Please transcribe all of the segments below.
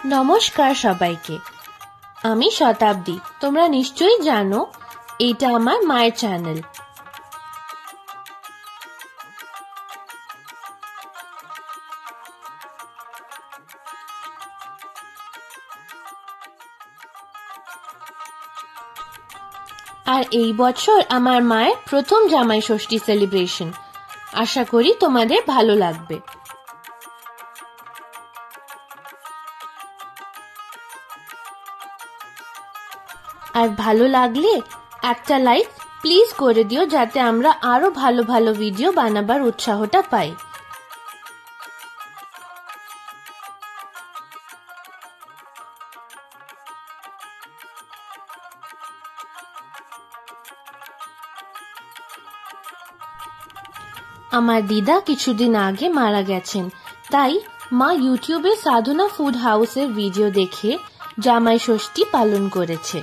নমস্কার সবাইকে। আমি শতাব্দী। তোমরা নিশ্চয়ই জানো এটা আমার মায়ের চ্যানেল। আর এই বছর আমার মায়ের প্রথম জামাই ষষ্ঠী সেলিব্রেশন। আশা করি তোমাদের ভালো লাগবে। আর ভালো লাগলে একটা লাইক প্লিজ করে দিও, যাতে আমরা আরো ভালো ভালো ভিডিও বানাবার উৎসাহটা পাই। আমার দিদা কিছুদিন আগে মারা গেছেন, তাই মা ইউটিউবে সাধনা ফুড হাউসের ভিডিও দেখে জামাই ষষ্ঠী পালন করেছে।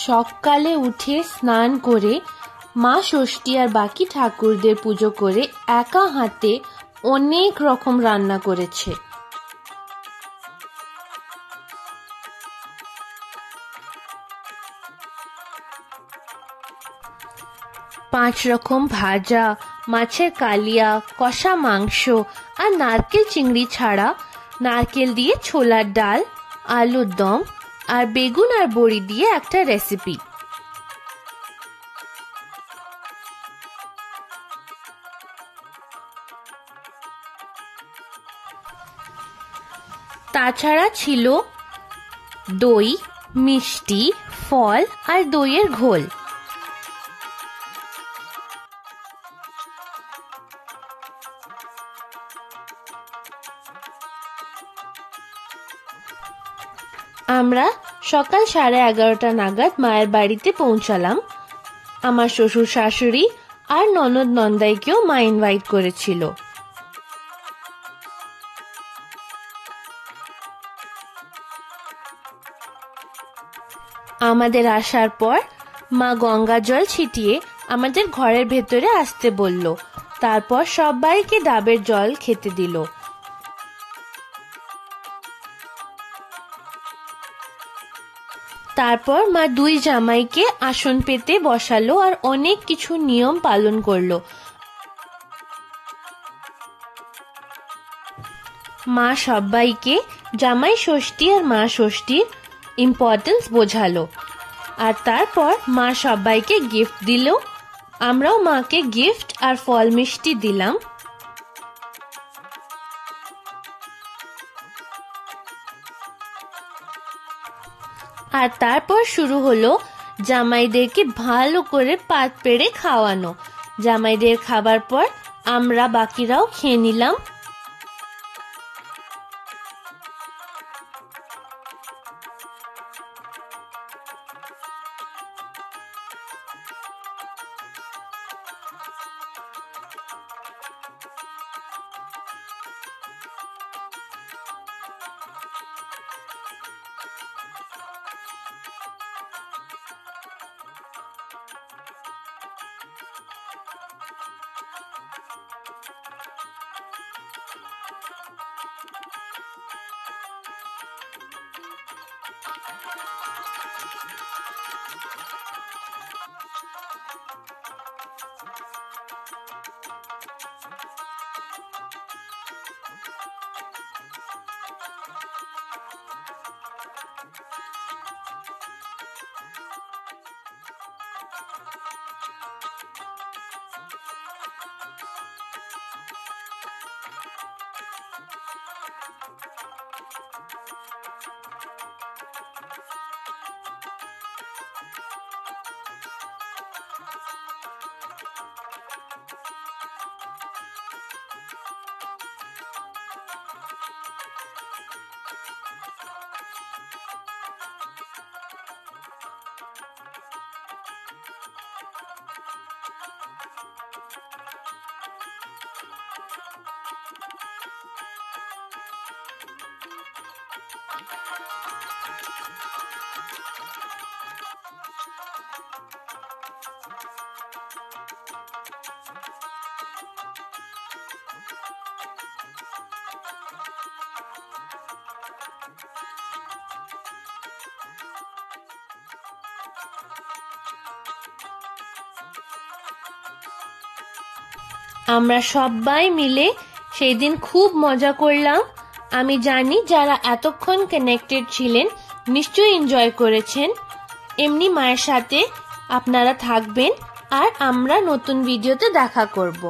সকালে উঠে স্নান করে মা ষষ্ঠী আর বাকি ঠাকুরদের পুজো করে একা হাতে অনেক রকম রান্না করেছে। পাঁচ রকম ভাজা, মাছের কালিয়া, কষা মাংস আর নারকেল চিংড়ি ছাড়া নারকেল দিয়ে ছোলার ডাল, আলুর দম আর বেগুন আর বড়ি দিয়ে একটা রেসিপি। তাছাড়া ছিল দই, মিষ্টি, ফল আর দইয়ের ঘোল। আমরা সকাল 11:30 নাগাদ মায়ের বাড়িতে পৌঁছালাম। আমার শ্বশুর শাশুড়ি আর ননদ নন্দাইকেও মা ইনভাইট করেছিল। আমাদের আসার পর মা গঙ্গা জল ছিটিয়ে আমাদের ঘরের ভেতরে আসতে বলল। তারপর সবাইকে ডাবের জল খেতে দিল। তারপর মা দুই জামাইকে আসন পেতে বসালো আর অনেক কিছু নিয়ম পালন করলো। মা সবাইকে জামাই ষষ্ঠী আর মা ষষ্ঠীর ইম্পর্টেন্স বোঝালো। আর তারপর মা সবাইকে গিফট দিল। আমরাও মাকে গিফট আর ফল মিষ্টি দিলাম। আর তারপর শুরু হলো জামাইদেরকে ভালো করে পাত পেড়ে খাওয়ানো। জামাইদের খাবার পর আমরা বাকিরাও খেয়ে নিলাম। আমরা সবাই মিলে সেই দিন খুব মজা করলাম। আমি জানি যারা এতক্ষণ কানেক্টেড ছিলেন নিশ্চয়ই এনজয় করেছেন। এমনি মায়ের সাথে আপনারা থাকবেন আর আমরা নতুন ভিডিওতে দেখা করব।